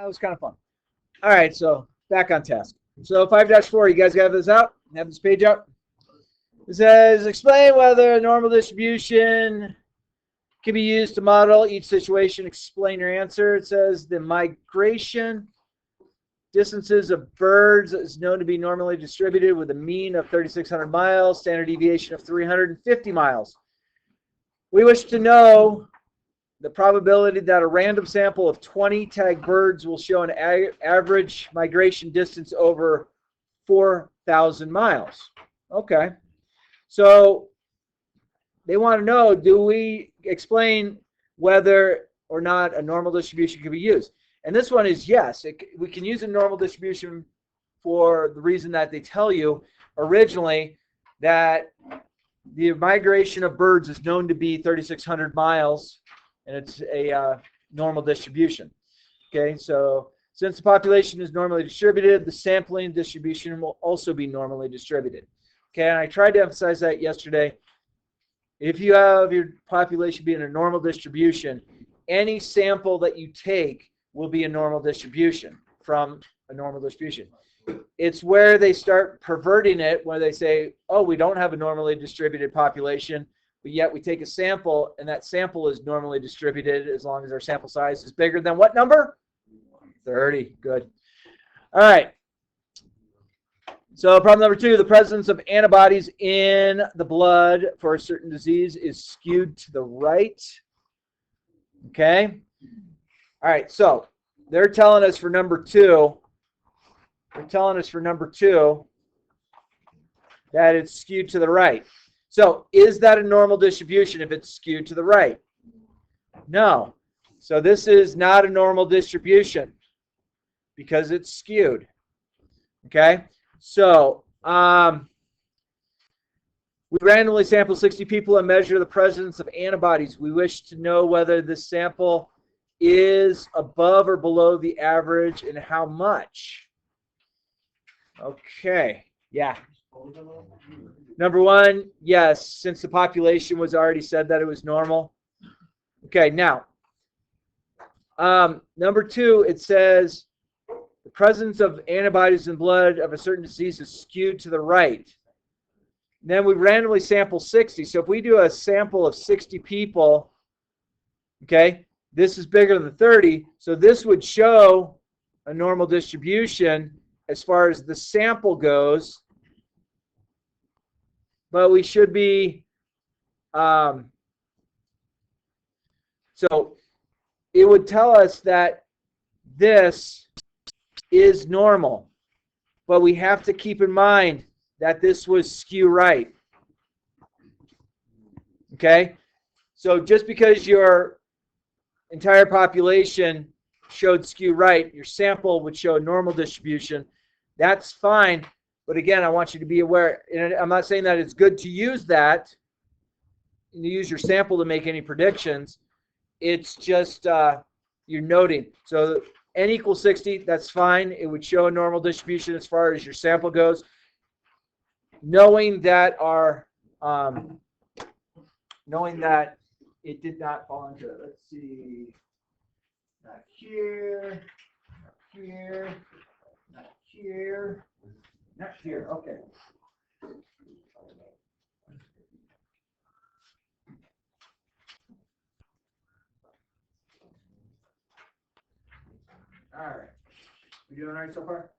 That was kind of fun. All right, so back on task. So 5-4, you guys have this out? Have this page out? It says, explain whether a normal distribution can be used to model each situation. Explain your answer. It says the migration distances of birds is known to be normally distributed with a mean of 3,600 miles, standard deviation of 350 miles. We wish to know the probability that a random sample of 20 tagged birds will show an average migration distance over 4,000 miles. Okay. So they want to know, do we explain whether or not a normal distribution can be used? And this one is yes. We can use a normal distribution for the reason that they tell you originally that the migration of birds is known to be 3,600 miles, and it's a normal distribution. Okay, so since the population is normally distributed, the sampling distribution will also be normally distributed. Okay, and I tried to emphasize that yesterday. If you have your population being a normal distribution, any sample that you take will be a normal distribution from a normal distribution. It's where they start perverting it, where they say, oh, we don't have a normally distributed population, but yet we take a sample, and that sample is normally distributed as long as our sample size is bigger than what number? 30. Good. All right. So problem number 2, the presence of antibodies in the blood for a certain disease is skewed to the right. Okay. All right, so they're telling us for number 2, that it's skewed to the right. So is that a normal distribution if it's skewed to the right? No. So this is not a normal distribution because it's skewed. Okay? So we randomly sample 60 people and measure the presence of antibodies. We wish to know whether this sample is above or below the average and how much. Okay, yeah. Number 1, yes, since the population was already said that it was normal. Okay, now, number 2, it says the presence of antibodies in blood of a certain disease is skewed to the right. Then we randomly sample 60. So if we do a sample of 60 people, okay, this is bigger than 30. So this would show a normal distribution as far as the sample goes. But we should be, so it would tell us that this is normal. But we have to keep in mind that this was skew right. Okay? So just because your entire population showed skew right, your sample would show a normal distribution. That's fine. But again, I want you to be aware, and I'm not saying that it's good to use that, and use your sample to make any predictions. It's just you're noting. So n equals 60, that's fine. It would show a normal distribution as far as your sample goes. Knowing that it did not fall into it. Let's see. Not here, not here, not here, not here. Okay. All right. We doing all right so far?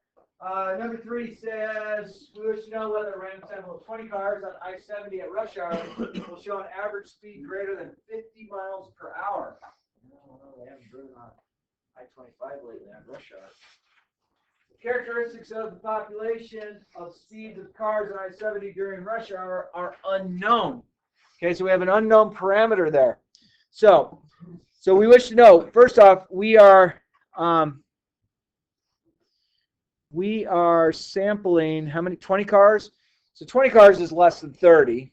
Number 3 says, we wish to know whether a random sample of 20 cars on I-70 at rush hour will show an average speed greater than 50 miles per hour. No, they haven't driven on I-25 lately on rush hour. The characteristics of the population of speeds of cars on I-70 during rush hour are unknown. Okay, so we have an unknown parameter there. So we wish to know, first off, we are sampling how many? 20 cars. So 20 cars is less than 30.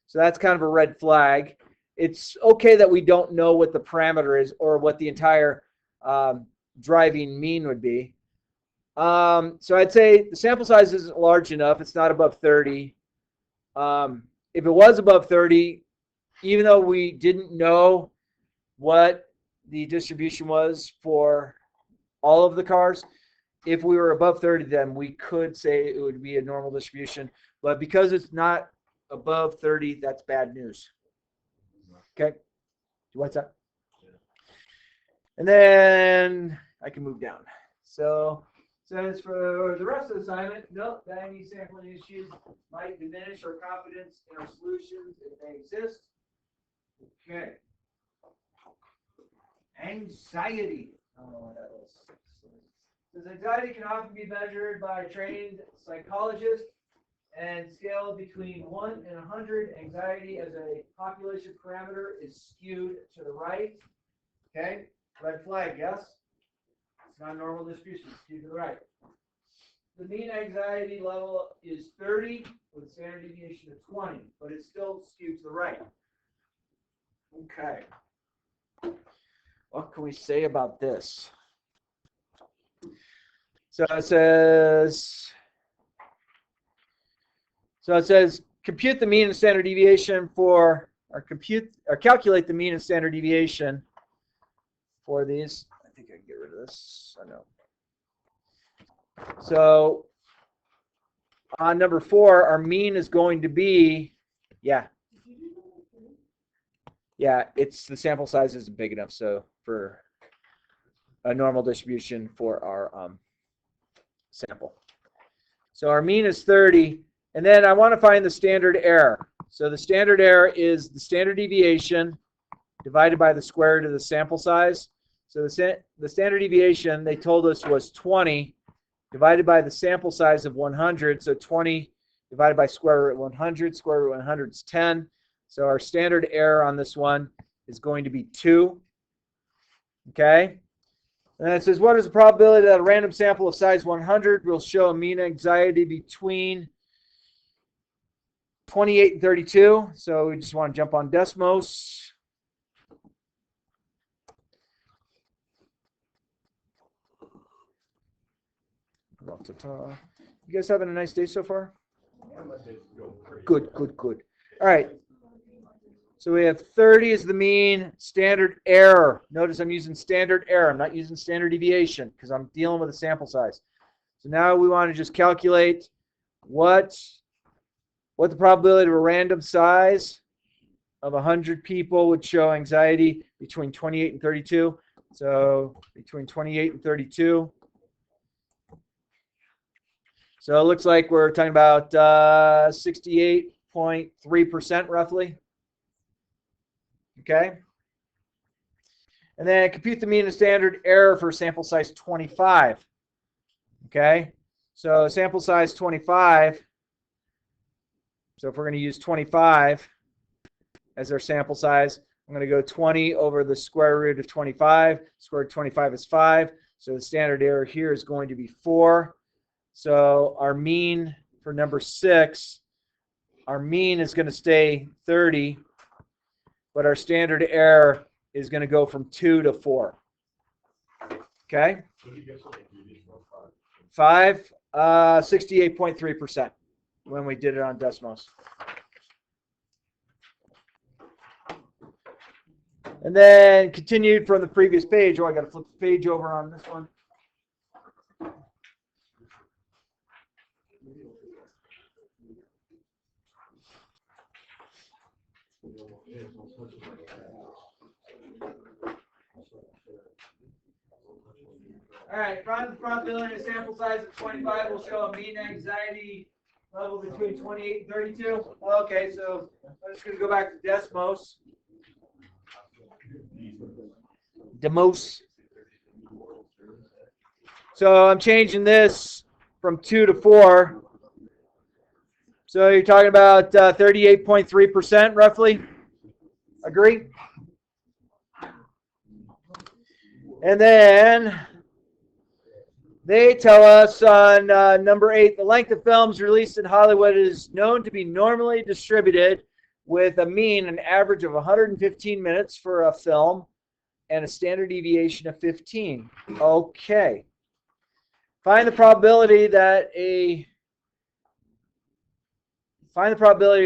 So that's kind of a red flag. It's okay that we don't know what the parameter is or what the entire driving mean would be. So I'd say the sample size isn't large enough. It's not above 30. If it was above 30, even though we didn't know what the distribution was for all of the cars. If we were above 30, then we could say it would be a normal distribution. But because it's not above 30, that's bad news. Okay? What's that? And then I can move down. So says for the rest of the assignment, note that any sampling issues might diminish our confidence in our solutions if they exist. Okay. Anxiety. I don't know what that is. Says anxiety can often be measured by a trained psychologist and scaled between 1 and 100. Anxiety as a population parameter is skewed to the right. Okay. Red flag, yes? It's not a normal distribution, it's skewed to the right. The mean anxiety level is 30 with a standard deviation of 20, but it's still skewed to the right. Okay. What can we say about this? So it says compute the mean and standard deviation for, or calculate the mean and standard deviation for these. I think I can get rid of this. I know. So on number 4, our mean is going to be, it's the sample size isn't big enough. So for a normal distribution for our sample. So our mean is 30. And then I want to find the standard error. So the standard error is the standard deviation divided by the square root of the sample size. So the standard deviation, they told us, was 20 divided by the sample size of 100. So 20 divided by square root 100. Square root 100 is 10. So our standard error on this one is going to be 2. Okay? And then it says, what is the probability that a random sample of size 100 will show a mean anxiety between 28 and 32? So we just want to jump on Desmos. You guys having a nice day so far? Good. All right. So we have 30 as the mean, standard error. Notice I'm using standard error. I'm not using standard deviation because I'm dealing with a sample size. So now we want to just calculate what the probability of a random size of 100 people would show anxiety between 28 and 32. So between 28 and 32. So it looks like we're talking about 68.3% roughly. Okay. And then compute the mean and standard error for sample size 25. Okay. So sample size 25. So if we're going to use 25 as our sample size, I'm going to go 20 over the square root of 25. Square root of 25 is 5. So the standard error here is going to be 4. So our mean for number 6, our mean is going to stay 30, but our standard error is going to go from 2 to 4. Okay? 5, 68.3% when we did it on Desmos. And then continued from the previous page. Oh, I got to flip the page over on this one. All right, find the probability of sample size of 25 will show a mean anxiety level between 28 and 32. Okay, so I'm just going to go back to Desmos. So I'm changing this from 2 to 4. So you're talking about 38.3% roughly. Agree? And then they tell us on number 8, the length of films released in Hollywood is known to be normally distributed with a mean, an average of 115 minutes for a film and a standard deviation of 15. Okay. Find the probability that a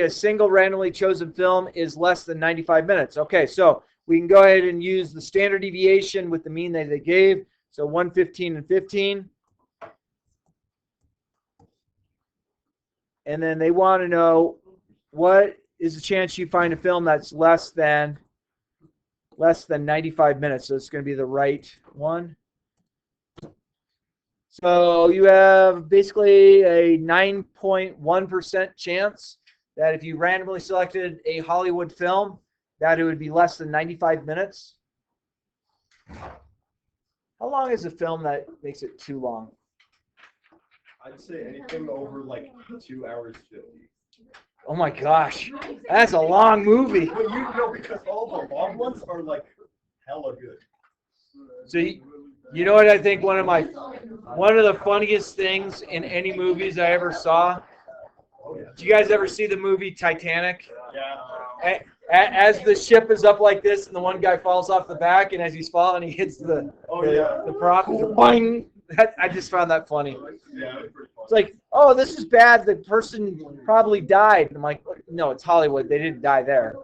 single randomly chosen film is less than 95 minutes. Okay, so we can go ahead and use the standard deviation with the mean that they gave. So 1, 15, and 15. And then they want to know what is the chance you find a film that's less than 95 minutes. So it's going to be the right one. So you have basically a 9.1% chance that if you randomly selected a Hollywood film, that it would be less than 95 minutes. How long is a film that makes it too long? I'd say anything over like 2 hours 50. Oh my gosh, that's a long movie. But you know, because all the long ones are like hella good. So you know what I think one of the funniest things in any movies I ever saw? Did you guys ever see the movie Titanic? Yeah. As the ship is up like this and the one guy falls off the back, and as he's falling, he hits the prop. Boing. I just found that funny. Yeah, it was pretty fun. It's like, oh, this is bad. The person probably died. And I'm like, no, it's Hollywood. They didn't die there.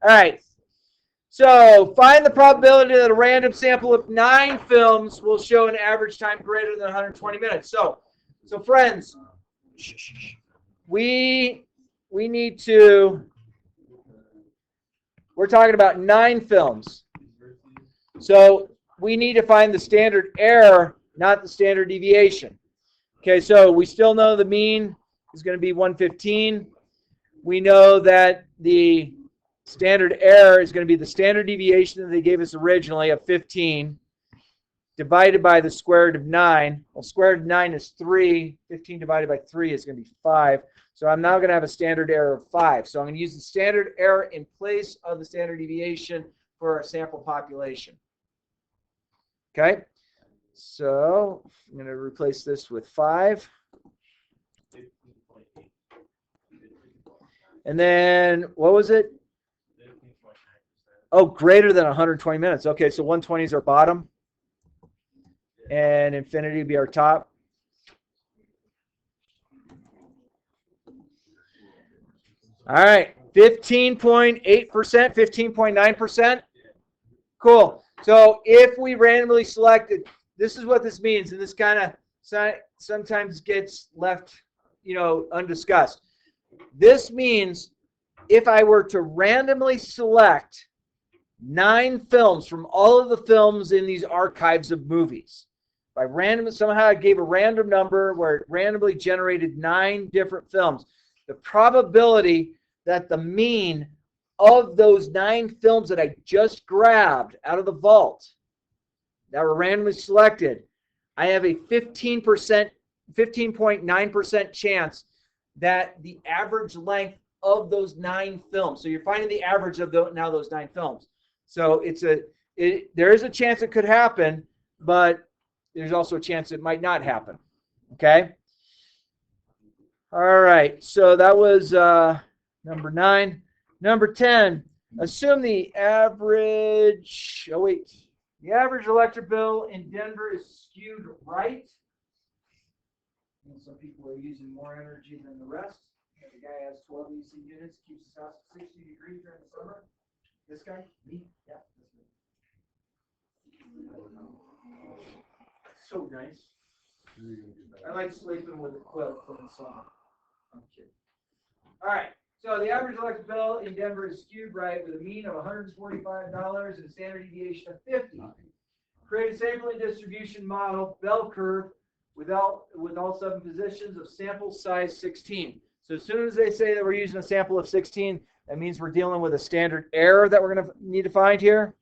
All right. So find the probability that a random sample of 9 films will show an average time greater than 120 minutes. So friends, we need to. We're talking about 9 films. So we need to find the standard error, not the standard deviation. Okay, so we still know the mean is going to be 115. We know that the standard error is going to be the standard deviation that they gave us originally of 15 divided by the square root of 9. Well, square root of 9 is 3. 15 divided by 3 is going to be 5. So I'm now going to have a standard error of 5. So I'm going to use the standard error in place of the standard deviation for our sample population. Okay, so I'm going to replace this with 5. And then, what was it? Oh, greater than 120 minutes. Okay, so 120 is our bottom. And infinity would be our top. All right, 15.8%, 15.9%. Cool. So if we randomly selected, this is what this means, and this kind of sometimes gets left, undiscussed. This means if I were to randomly select 9 films from all of the films in these archives of movies, somehow I gave a random number where it randomly generated 9 different films, the probability that the mean of those 9 films that I just grabbed out of the vault that were randomly selected, I have a 15.9% chance that the average length of those 9 films. So you're finding the average of those 9 films. So there is a chance it could happen, but there's also a chance it might not happen. Okay? All right. So that was number 9. Number 10, assume the average electric bill in Denver is skewed right. And some people are using more energy than the rest. The guy has 12 AC units, keeps his house at 60 degrees during the summer. This guy? Me? Yeah. So nice. I like sleeping with a quilt from the summer. I'm kidding. All right. So the average electric bill in Denver is skewed right with a mean of $145 and a standard deviation of 50. Create a sampling distribution model, bell curve, with all 7 positions of sample size 16. So as soon as they say that we're using a sample of 16, that means we're dealing with a standard error that we're going to need to find here.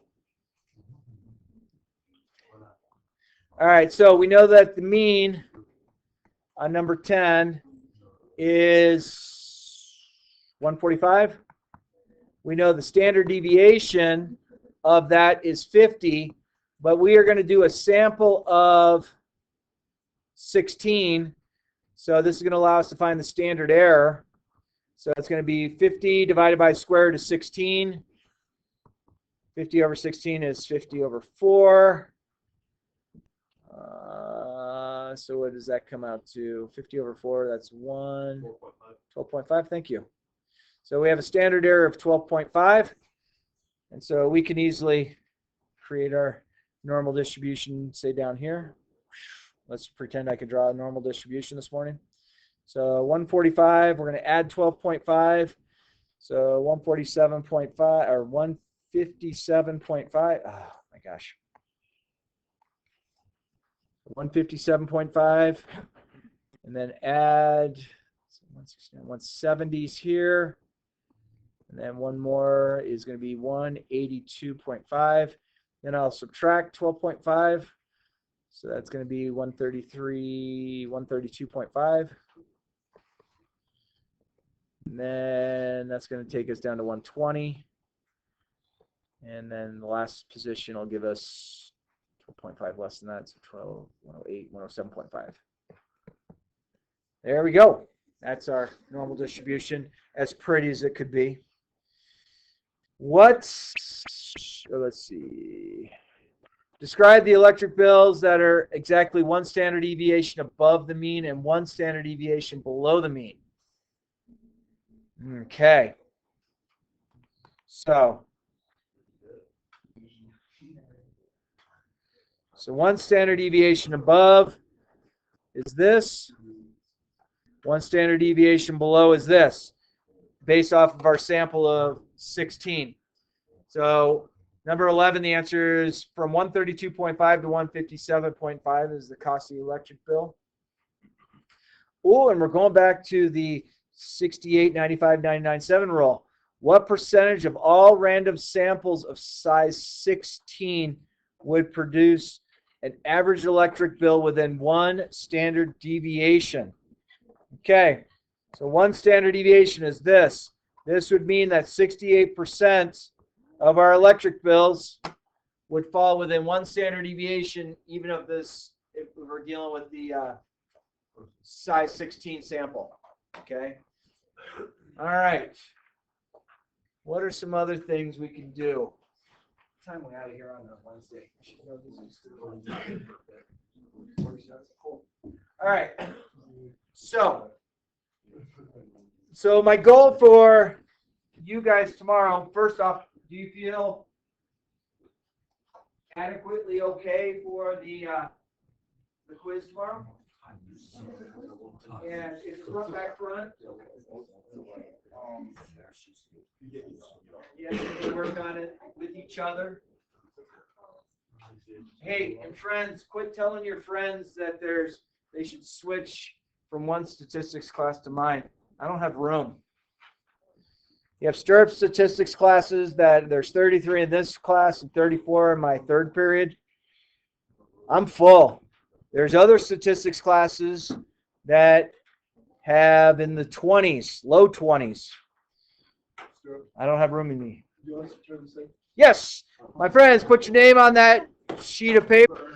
All right, so we know that the mean on number 10 is 145. We know the standard deviation of that is 50, but we are going to do a sample of 16. So this is going to allow us to find the standard error. So it's going to be 50 divided by square root of 16. 50 over 16 is 50 over 4. So what does that come out to? 50 over 4, that's 12.5. Thank you. So we have a standard error of 12.5. And so we can easily create our normal distribution, say down here. Let's pretend I could draw a normal distribution this morning. So 145, we're going to add 12.5. So 147.5 or 157.5. Oh my gosh. 157.5. And then add 170s here. And then one more is going to be 182.5. Then I'll subtract 12.5. So that's going to be 132.5. And then that's going to take us down to 120. And then the last position will give us 12.5 less than that. So 12, 108, 107.5. There we go. That's our normal distribution, as pretty as it could be. Let's see. Describe the electric bills that are exactly one standard deviation above the mean and one standard deviation below the mean. Okay. So one standard deviation above is this. One standard deviation below is this, based off of our sample of 16. So number 11, the answer is from 132.5 to 157.5 is the cost of the electric bill. Oh, and we're going back to the 68, 95, 99, 7 rule. What percentage of all random samples of size 16 would produce an average electric bill within one standard deviation? Okay, so one standard deviation is this. This would mean that 68% of our electric bills would fall within one standard deviation, even of this, if we were dealing with the size 16 sample. Okay. All right. What are some other things we can do? What time are we out of here on Wednesday? Cool. All right. So my goal for you guys tomorrow, first off, do you feel adequately okay for the quiz tomorrow? And is it front back front? Yeah, you can work on it with each other. Hey, and friends, quit telling your friends that they should switch from one statistics class to mine. I don't have room. You have Stirrup statistics classes that there's 33 in this class and 34 in my third period. I'm full. There's other statistics classes that have in the 20s, low 20s. I don't have room in me. Yes, my friends, put your name on that sheet of paper.